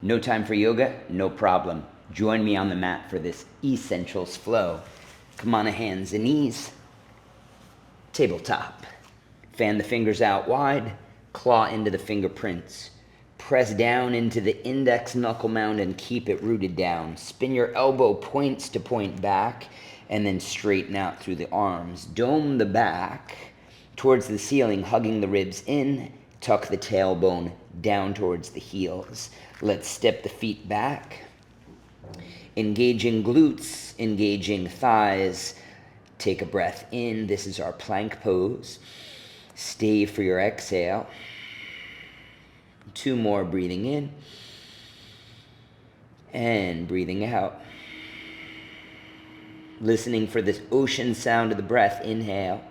No time for yoga? No problem. Join me on the mat for this essentials flow. Come on to hands and knees. Tabletop. Fan the fingers out wide. Claw into the fingerprints. Press down into the index knuckle mound and keep it rooted down. Spin your elbow points to point back and then straighten out through the arms. Dome the back towards the ceiling, hugging the ribs in. Tuck the tailbone down towards the heels. Let's step the feet back. Engaging glutes, engaging thighs. Take a breath in. This is our plank pose. Stay for your exhale. 2 more, breathing in. And breathing out. Listening for this ocean sound of the breath. Inhale.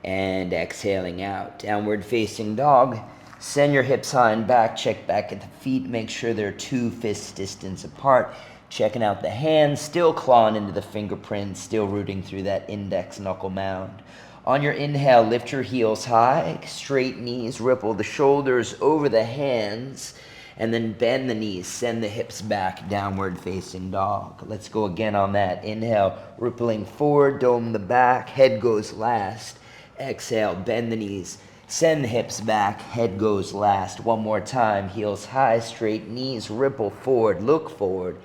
And exhaling out. Downward facing dog. Send your hips high and back. Check back at the feet. Make sure they're 2 fist distance apart. Checking out the hands. Still clawing into the fingerprints. Still rooting through that index knuckle mound. On your inhale, lift your heels high. Straight knees. Ripple the shoulders over the hands. And then bend the knees. Send the hips back. Downward facing dog. Let's go again on that. Inhale. Rippling forward. Dome the back. Head goes last. Exhale, bend the knees, send the hips back, head goes last. One more time, heels high, straight knees, ripple forward, look forward.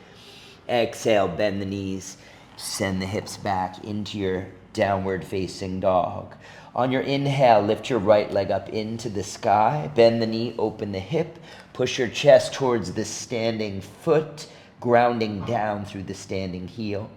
Exhale, bend the knees, send the hips back into your downward facing dog. On your inhale, lift your right leg up into the sky, bend the knee, open the hip, push your chest towards the standing foot, grounding down through the standing heel.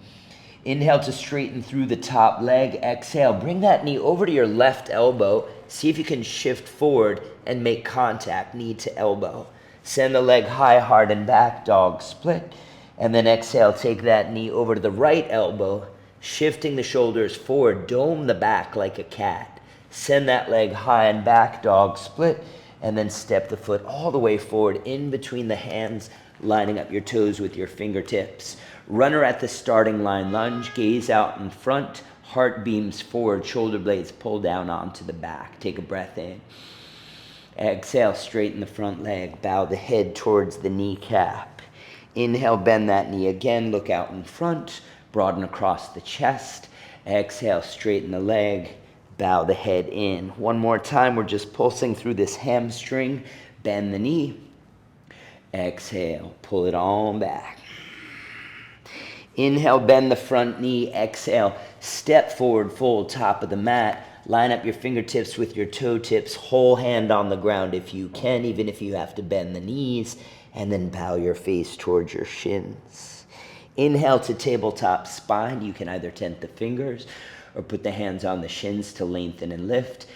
Inhale to straighten through the top leg. Exhale, bring that knee over to your left elbow. See if you can shift forward and make contact, knee to elbow. Send the leg high, hard and back, dog split. And then exhale, take that knee over to the right elbow, shifting the shoulders forward, dome the back like a cat. Send that leg high and back, dog split. And then step the foot all the way forward in between the hands, lining up your toes with your fingertips. Runner at the starting line, lunge, gaze out in front, heart beams forward, shoulder blades pull down onto the back. Take a breath in. Exhale, straighten the front leg, bow the head towards the kneecap. Inhale, bend that knee again, look out in front, broaden across the chest. Exhale, straighten the leg, bow the head in. One more time, we're just pulsing through this hamstring. Bend the knee. Exhale, pull it on back. Inhale, bend the front knee. Exhale, step forward, fold top of the mat. Line up your fingertips with your toe tips. Whole hand on the ground if you can, even if you have to bend the knees. And then bow your face towards your shins. Inhale to tabletop spine. You can either tent the fingers or put the hands on the shins to lengthen and lift.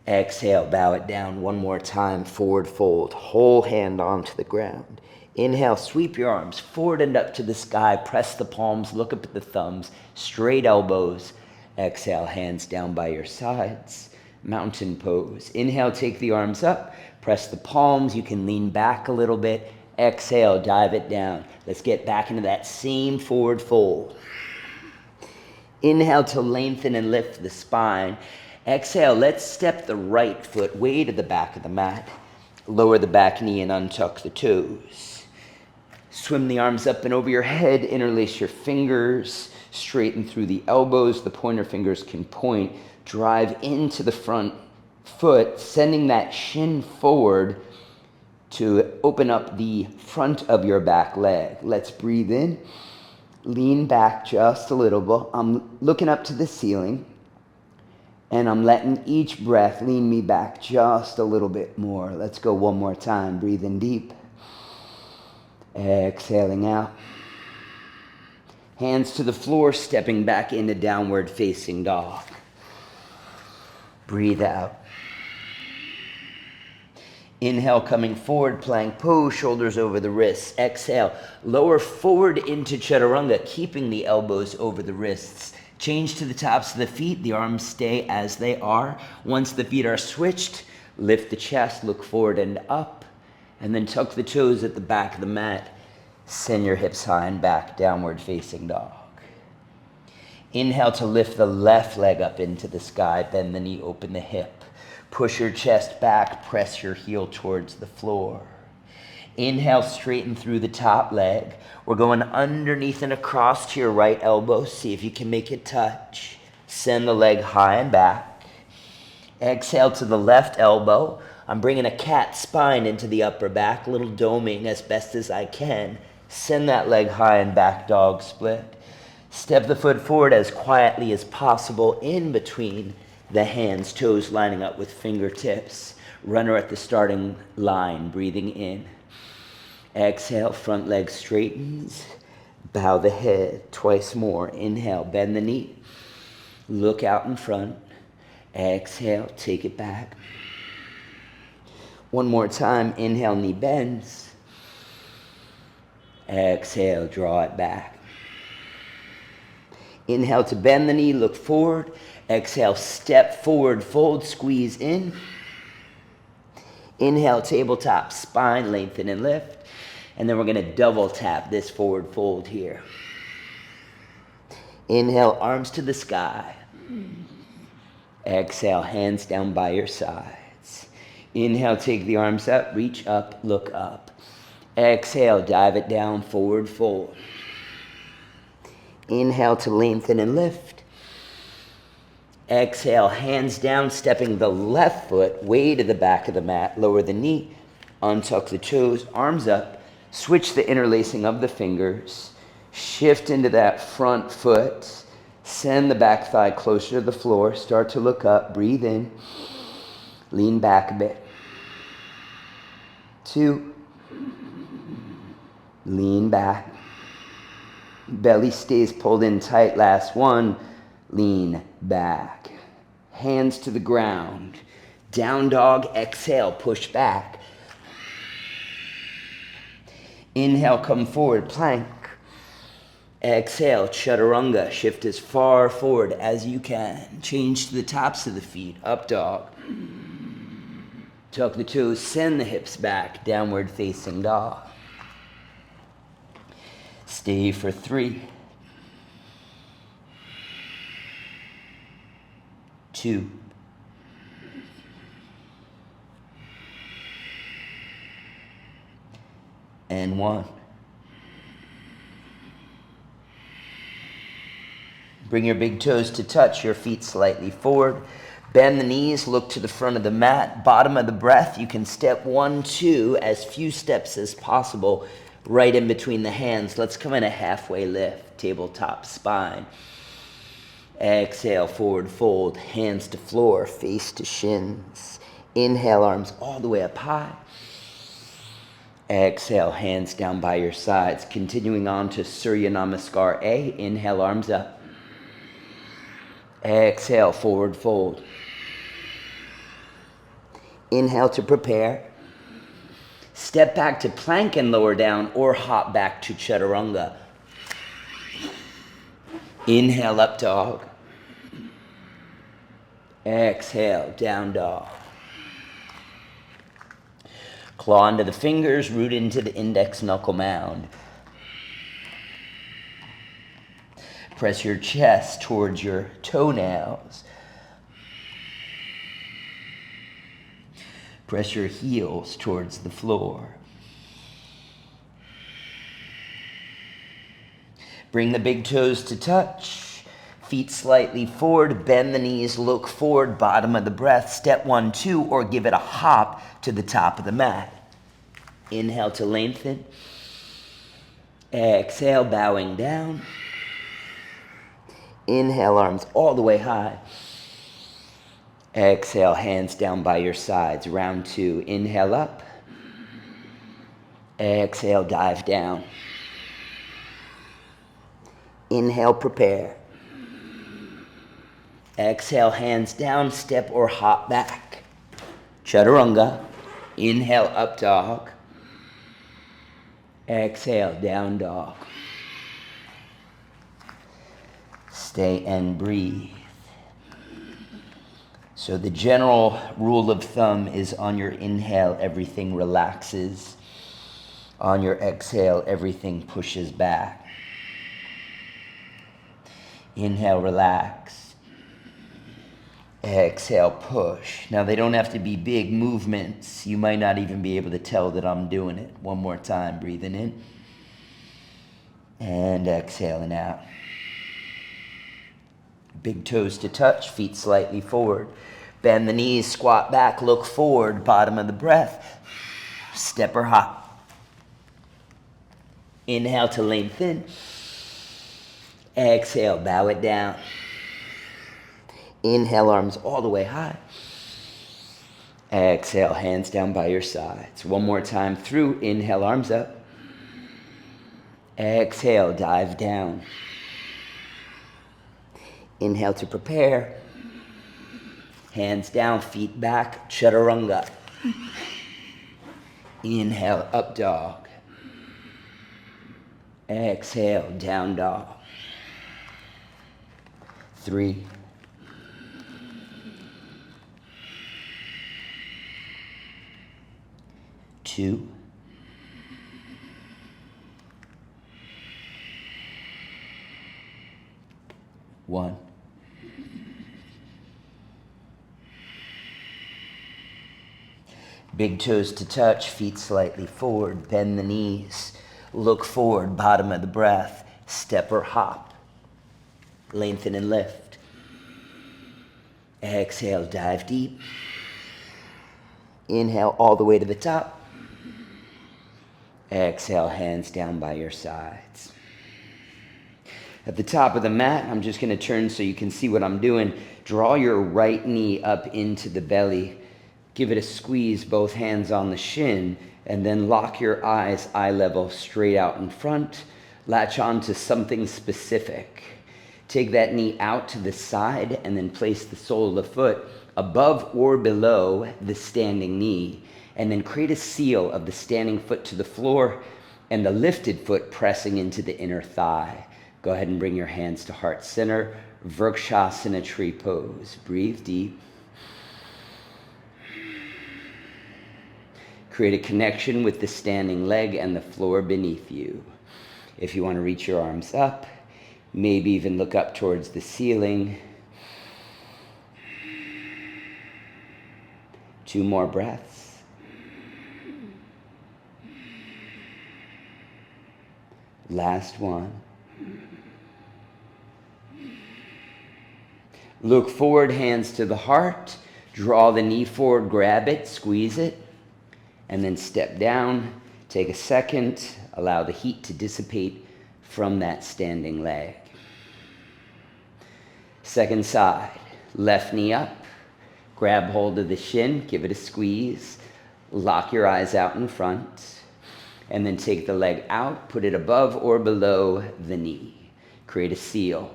Exhale, bow it down one more time. Forward fold, whole hand onto the ground. Inhale, sweep your arms forward and up to the sky. Press the palms, look up at the thumbs, straight elbows. Exhale, hands down by your sides. Mountain pose. Inhale, take the arms up. Press the palms. You can lean back a little bit. Exhale, dive it down. Let's get back into that same forward fold. Inhale to lengthen and lift the spine. Exhale, let's step the right foot way to the back of the mat. Lower the back knee and untuck the toes. Swim the arms up and over your head, interlace your fingers, straighten through the elbows, the pointer fingers can point, drive into the front foot, sending that shin forward to open up the front of your back leg. Let's breathe in, lean back just a little bit. I'm looking up to the ceiling, and I'm letting each breath lean me back just a little bit more. Let's go one more time, breathe in deep. Exhaling out. Hands to the floor, stepping back into downward facing dog. Breathe out. Inhale, coming forward, plank pose, shoulders over the wrists. Exhale, lower forward into chaturanga, keeping the elbows over the wrists. Change to the tops of the feet, the arms stay as they are. Once the feet are switched, lift the chest, look forward and up. And then tuck the toes at the back of the mat. Send your hips high and back, downward facing dog. Inhale to lift the left leg up into the sky, bend the knee, open the hip. Push your chest back, press your heel towards the floor. Inhale, straighten through the top leg. We're going underneath and across to your right elbow. See if you can make it touch. Send the leg high and back. Exhale to the left elbow. I'm bringing a cat spine into the upper back, a little doming as best as I can. Send that leg high and back, dog split. Step the foot forward as quietly as possible in between the hands, toes lining up with fingertips. Runner at the starting line, breathing in. Exhale, front leg straightens. Bow the head twice more. Inhale, bend the knee. Look out in front. Exhale, take it back. One more time. Inhale, knee bends. Exhale, draw it back. Inhale to bend the knee, look forward. Exhale, step forward, fold, squeeze in. Inhale, tabletop, spine, lengthen and lift. And then we're going to double tap this forward fold here. Inhale, arms to the sky. Exhale, hands down by your sides. Inhale, take the arms up, reach up, look up. Exhale, dive it down, forward fold. Inhale to lengthen and lift. Exhale, hands down, stepping the left foot way to the back of the mat. Lower the knee, untuck the toes, arms up. Switch the interlacing of the fingers. Shift into that front foot. Send the back thigh closer to the floor. Start to look up. Breathe in. Lean back a bit. 2. Lean back. Belly stays pulled in tight. Last 1. Lean back. Hands to the ground. Down dog. Exhale. Push back. Inhale, come forward. Plank. Exhale, chaturanga. Shift as far forward as you can. Change to the tops of the feet. Up dog. Tuck the toes. Send the hips back. Downward facing dog. Stay for 3. 2. And 1. Bring your big toes to touch, your feet slightly forward. Bend the knees, look to the front of the mat. Bottom of the breath, you can step 1, 2, as few steps as possible, right in between the hands. Let's come in a halfway lift, tabletop spine. Exhale, forward fold, hands to floor, face to shins. Inhale, arms all the way up high. Exhale, hands down by your sides. Continuing on to Surya Namaskar A. Inhale, arms up. Exhale, forward fold. Inhale to prepare. Step back to plank and lower down, or hop back to chaturanga. Inhale, up dog. Exhale, down dog. Claw into the fingers, root into the index knuckle mound. Press your chest towards your toenails. Press your heels towards the floor. Bring the big toes to touch. Feet slightly forward, bend the knees, look forward, bottom of the breath. Step 1, 2, or give it a hop to the top of the mat. Inhale to lengthen. Exhale, bowing down. Inhale, arms all the way high. Exhale, hands down by your sides. Round 2. Inhale up. Exhale, dive down. Inhale, prepare. Exhale, hands down, step or hop back. Chaturanga. Inhale, up dog. Exhale, down dog. Stay and breathe. So the general rule of thumb is on your inhale, everything relaxes. On your exhale, everything pushes back. Inhale, relax. Exhale, push. Now they don't have to be big movements. You might not even be able to tell that I'm doing it. One more time, breathing in. And exhaling out. Big toes to touch, feet slightly forward. Bend the knees, squat back, look forward, bottom of the breath. Step or hop. Inhale to lengthen. Exhale, bow it down. Inhale, arms all the way high. Exhale, hands down by your sides. One more time through. Inhale, arms up. Exhale, dive down. Inhale to prepare. Hands down, feet back, chaturanga. Inhale, up dog. Exhale, down dog. 3, 2, 1. Big toes to touch, feet slightly forward, bend the knees, look forward, bottom of the breath, step or hop, lengthen and lift. Exhale, dive deep. Inhale all the way to the top. Exhale, hands down by your sides. At the top of the mat, I'm just going to turn so you can see what I'm doing. Draw your right knee up into the belly. Give it a squeeze, both hands on the shin, and then lock your eyes eye level straight out in front. Latch on to something specific. Take that knee out to the side and then place the sole of the foot above or below the standing knee. And then create a seal of the standing foot to the floor and the lifted foot pressing into the inner thigh. Go ahead and bring your hands to heart center. Vrikshasana tree pose. Breathe deep. Create a connection with the standing leg and the floor beneath you. If you want to reach your arms up, maybe even look up towards the ceiling. 2 more breaths. Last one. Look forward, hands to the heart. Draw the knee forward, grab it, squeeze it, and then step down. Take a second, allow the heat to dissipate from that standing leg. Second side, left knee up, grab hold of the shin, give it a squeeze, lock your eyes out in front, and then take the leg out, put it above or below the knee. Create a seal.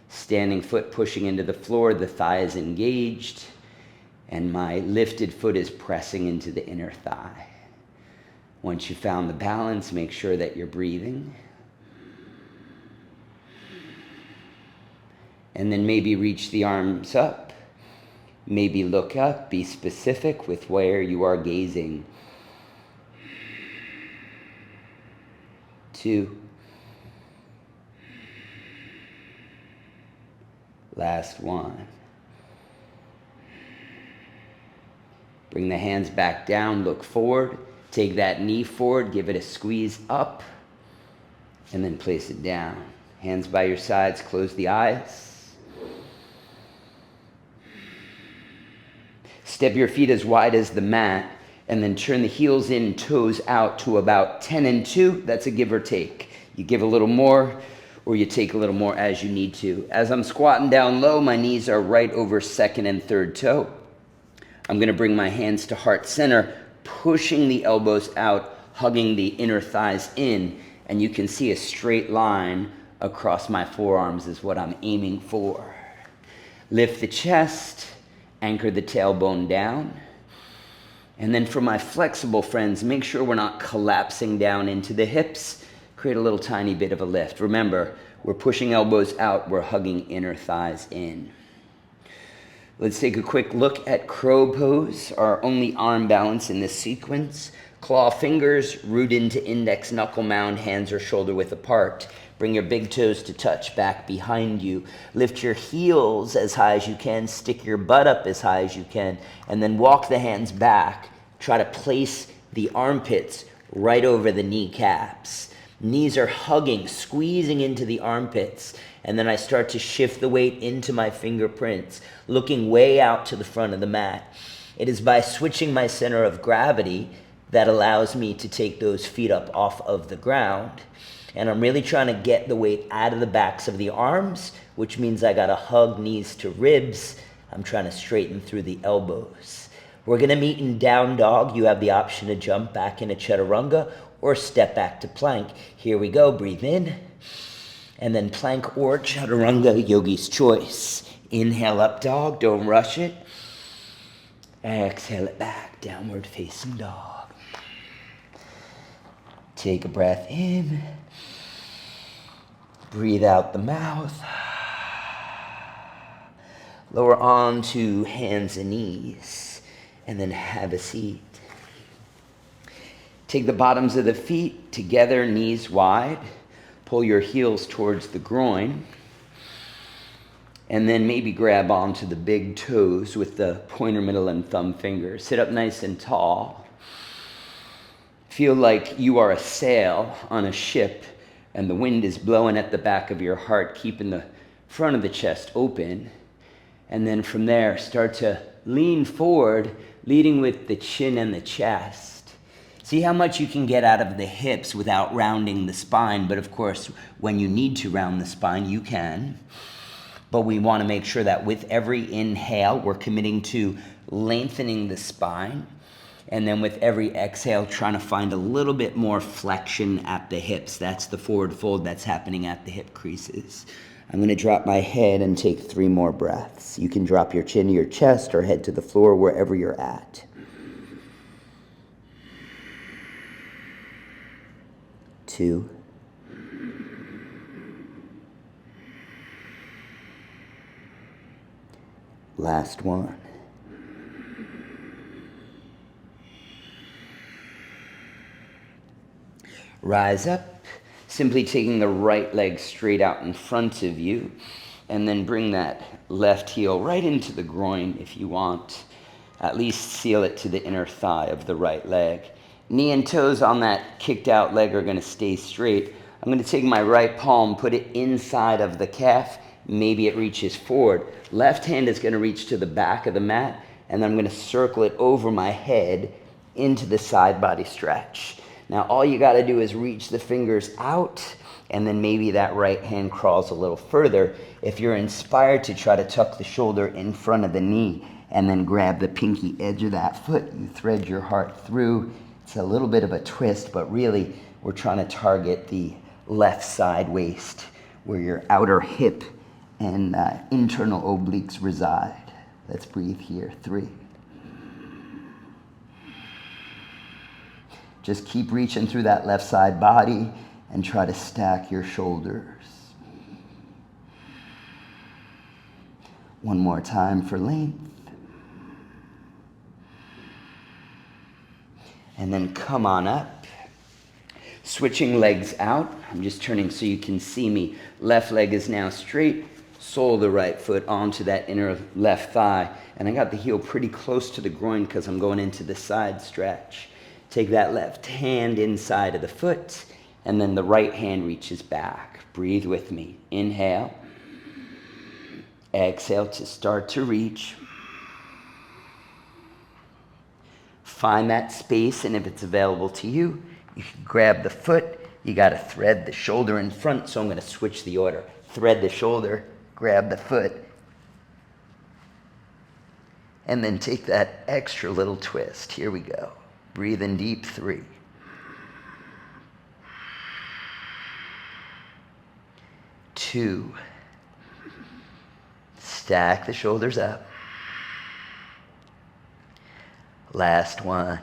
Standing foot pushing into the floor, the thigh is engaged, and my lifted foot is pressing into the inner thigh. Once you found the balance, make sure that you're breathing. And then maybe reach the arms up. Maybe look up, be specific with where you are gazing. 2. Last one. Bring the hands back down, look forward. Take that knee forward, give it a squeeze up, and then place it down. Hands by your sides, close the eyes. Step your feet as wide as the mat, and then turn the heels in, toes out to about 10 and 2. That's a give or take. You give a little more, or you take a little more as you need to. As I'm squatting down low, my knees are right over second and third toe. I'm going to bring my hands to heart center, pushing the elbows out, hugging the inner thighs in, and you can see a straight line across my forearms is what I'm aiming for. Lift the chest, anchor the tailbone down, and then for my flexible friends, make sure we're not collapsing down into the hips. Create a little tiny bit of a lift. Remember, we're pushing elbows out, we're hugging inner thighs in. Let's take a quick look at crow pose, our only arm balance in this sequence. Claw fingers, root into index knuckle mound, hands are shoulder width apart. Bring your big toes to touch back behind you. Lift your heels as high as you can. Stick your butt up as high as you can. And then walk the hands back. Try to place the armpits right over the kneecaps. Knees are hugging, squeezing into the armpits. And then I start to shift the weight into my fingerprints, looking way out to the front of the mat. It is by switching my center of gravity that allows me to take those feet up off of the ground. And I'm really trying to get the weight out of the backs of the arms, which means I gotta hug knees to ribs. I'm trying to straighten through the elbows. We're gonna meet in down dog. You have the option to jump back into chaturanga or step back to plank. Here we go, breathe in. And then plank or chaturanga, yogi's choice. Inhale up dog, don't rush it. Exhale it back, downward facing dog. Take a breath in. Breathe out the mouth. Lower onto hands and knees, and then have a seat. Take the bottoms of the feet together, knees wide. Pull your heels towards the groin. And then maybe grab onto the big toes with the pointer, middle, and thumb fingers. Sit up nice and tall. Feel like you are a sail on a ship and the wind is blowing at the back of your heart, keeping the front of the chest open. And then from there, start to lean forward, leading with the chin and the chest. See how much you can get out of the hips without rounding the spine. But of course, when you need to round the spine, you can. But we want to make sure that with every inhale, we're committing to lengthening the spine. And then with every exhale, trying to find a little bit more flexion at the hips. That's the forward fold that's happening at the hip creases. I'm going to drop my head and take 3 more breaths. You can drop your chin to your chest or head to the floor, wherever you're at. 2. Last one. Rise up, simply taking the right leg straight out in front of you, and then bring that left heel right into the groin if you want. At least seal it to the inner thigh of the right leg. Knee and toes on that kicked out leg are going to stay straight. I'm going to take my right palm, put it inside of the calf. Maybe it reaches forward. Left hand is going to reach to the back of the mat, and then I'm going to circle it over my head into the side body stretch. Now all you got to do is reach the fingers out, and then maybe that right hand crawls a little further. If you're inspired to try to tuck the shoulder in front of the knee and then grab the pinky edge of that foot, you thread your heart through. It's a little bit of a twist, but really we're trying to target the left side waist where your outer hip and internal obliques reside. Let's breathe here. 3. Just keep reaching through that left side body and try to stack your shoulders. One more time for length. And then come on up. Switching legs out. I'm just turning so you can see me. Left leg is now straight. Sole of the right foot onto that inner left thigh. And I got the heel pretty close to the groin because I'm going into the side stretch. Take that left hand inside of the foot, and then the right hand reaches back. Breathe with me. Inhale. Exhale to start to reach. Find that space, and if it's available to you, you can grab the foot. You got to thread the shoulder in front, so I'm going to switch the order. Thread the shoulder, grab the foot, and then take that extra little twist. Here we go. Breathe in deep. 3. 2. Stack the shoulders up. Last one.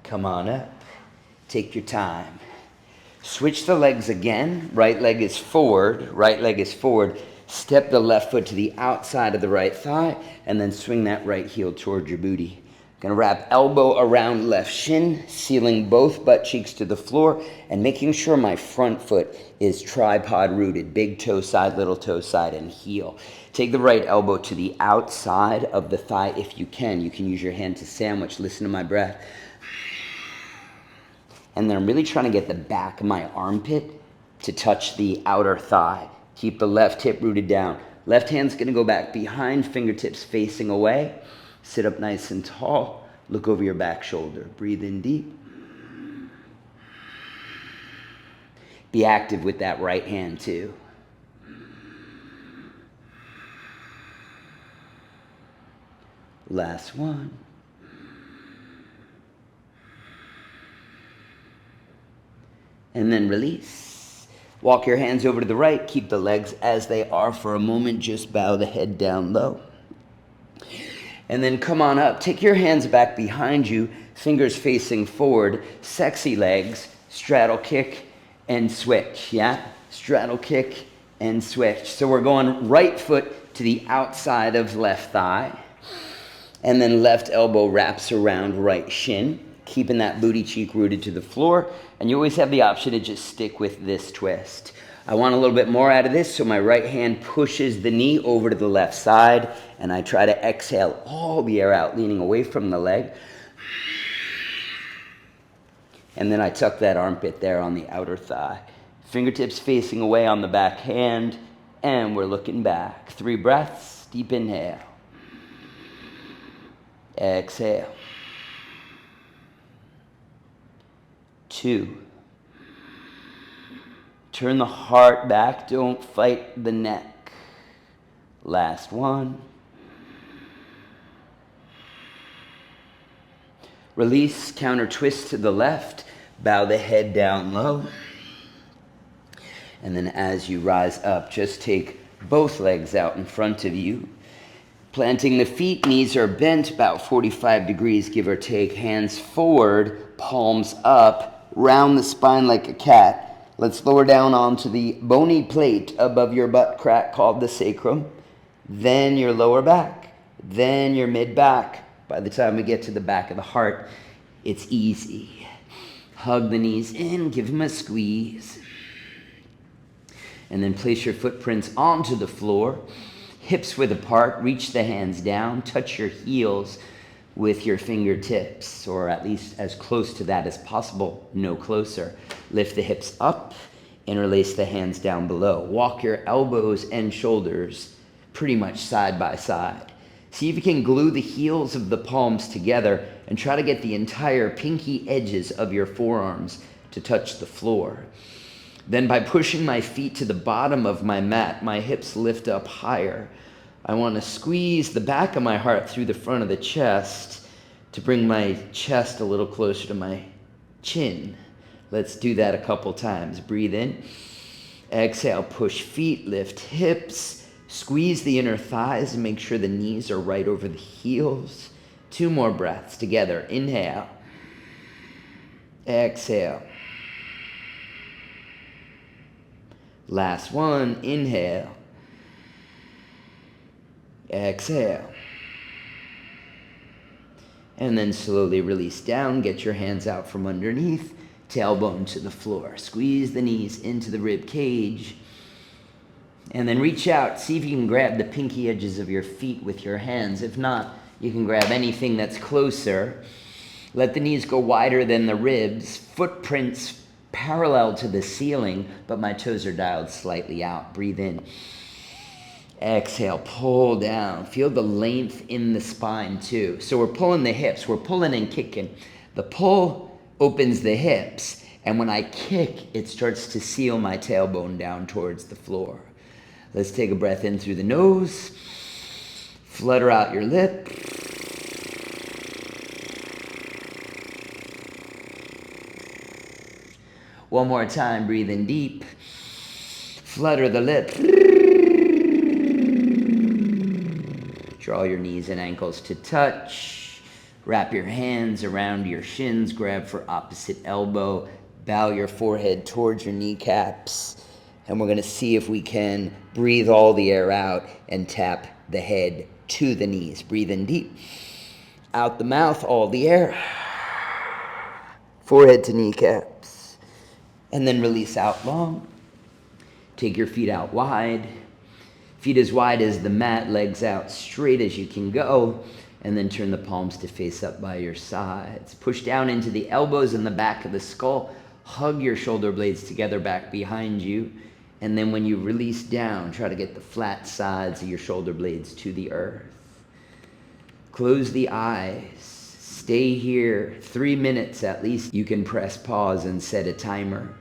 Come on up. Take your time. Switch the legs again. Right leg is forward. Right leg is forward. Step the left foot to the outside of the right thigh, and then swing that right heel toward your booty. Gonna wrap elbow around left shin, sealing both butt cheeks to the floor and making sure my front foot is tripod rooted. Big toe side, little toe side, and heel. Take the right elbow to the outside of the thigh if you can. You can use your hand to sandwich. Listen to my breath. And then I'm really trying to get the back of my armpit to touch the outer thigh. Keep the left hip rooted down. Left hand's gonna go back behind, fingertips facing away. Sit up nice and tall. Look over your back shoulder. Breathe in deep. Be active with that right hand too. Last one. And then release. Walk your hands over to the right. Keep the legs as they are for a moment. Just bow the head down low. And then come on up. Take your hands back behind you, fingers facing forward, sexy legs, straddle kick and switch, yeah? Straddle kick and switch. So we're going right foot to the outside of left thigh, and then left elbow wraps around right shin, keeping that booty cheek rooted to the floor, and you always have the option to just stick with this twist. I want a little bit more out of this, so my right hand pushes the knee over to the left side, and I try to exhale all the air out, leaning away from the leg. And then I tuck that armpit there on the outer thigh. Fingertips facing away on the back hand, and we're looking back. 3 breaths, deep inhale. Exhale. 2. Turn the heart back, don't fight the neck. Last one. Release, counter twist to the left, bow the head down low. And then as you rise up, just take both legs out in front of you. Planting the feet, knees are bent about 45 degrees, give or take. Hands forward, palms up, round the spine like a cat. Let's lower down onto the bony plate above your butt crack called the sacrum. Then your lower back, then your mid-back. By the time we get to the back of the heart, it's easy. Hug the knees in, give them a squeeze. And then place your footprints onto the floor. Hips width apart, reach the hands down, touch your heels with your fingertips, or at least as close to that as possible, no closer. Lift the hips up, interlace the hands down below. Walk your elbows and shoulders pretty much side by side. See if you can glue the heels of the palms together and try to get the entire pinky edges of your forearms to touch the floor. Then by pushing my feet to the bottom of my mat, my hips lift up higher. I want to squeeze the back of my heart through the front of the chest to bring my chest a little closer to my chin. Let's do that a couple times. Breathe in. Exhale, push feet, lift hips, squeeze the inner thighs and make sure the knees are right over the heels. 2 more breaths together. Inhale. Exhale. Last one. Inhale. Exhale. And then slowly release down. Get your hands out from underneath. Tailbone to the floor. Squeeze the knees into the rib cage. And then reach out. See if you can grab the pinky edges of your feet with your hands. If not, you can grab anything that's closer. Let the knees go wider than the ribs. Footprints parallel to the ceiling, but my toes are dialed slightly out. Breathe in. Exhale, pull down. Feel the length in the spine too. So we're pulling the hips. We're pulling and kicking. The pull opens the hips, and when I kick, it starts to seal my tailbone down towards the floor. Let's take a breath in through the nose. Flutter out your lip. One more time, breathe in deep. Flutter the lip. Draw your knees and ankles to touch. Wrap your hands around your shins. Grab for opposite elbow. Bow your forehead towards your kneecaps. And we're going to see if we can breathe all the air out and tap the head to the knees. Breathe in deep. Out the mouth, all the air. Forehead to kneecaps. And then release out long. Take your feet out wide. Feet as wide as the mat, legs out straight as you can go. And then turn the palms to face up by your sides. Push down into the elbows and the back of the skull. Hug your shoulder blades together back behind you. And then when you release down, try to get the flat sides of your shoulder blades to the earth. Close the eyes. Stay here 3 minutes at least. You can press pause and set a timer.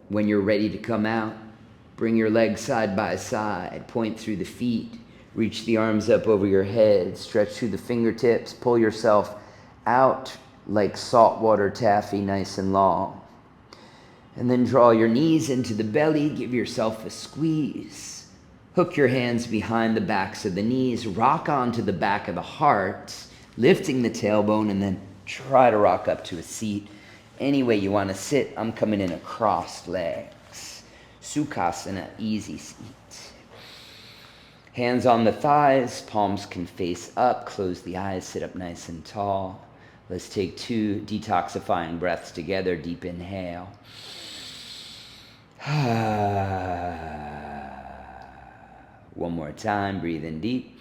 When you're ready to come out, bring your legs side by side, point through the feet, reach the arms up over your head, stretch through the fingertips, pull yourself out like saltwater taffy, nice and long. And then draw your knees into the belly, give yourself a squeeze. Hook your hands behind the backs of the knees, rock onto the back of the heart, lifting the tailbone, and then try to rock up to a seat. Any way you want to sit, I'm coming in across legs. Sukhasana, easy seat. Hands on the thighs, palms can face up, close the eyes, sit up nice and tall. Let's take 2 detoxifying breaths together. Deep inhale. One more time, breathe in deep.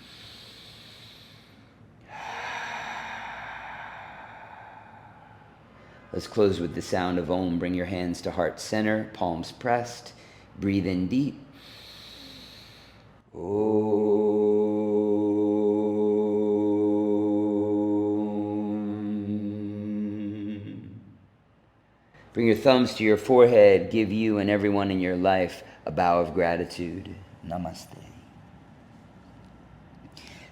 Let's close with the sound of Om. Bring your hands to heart center, palms pressed. Breathe in deep. Bring your thumbs to your forehead. Give you and everyone in your life a bow of gratitude. Namaste.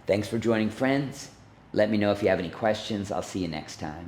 Thanks for joining, friends. Let me know if you have any questions. I'll see you next time.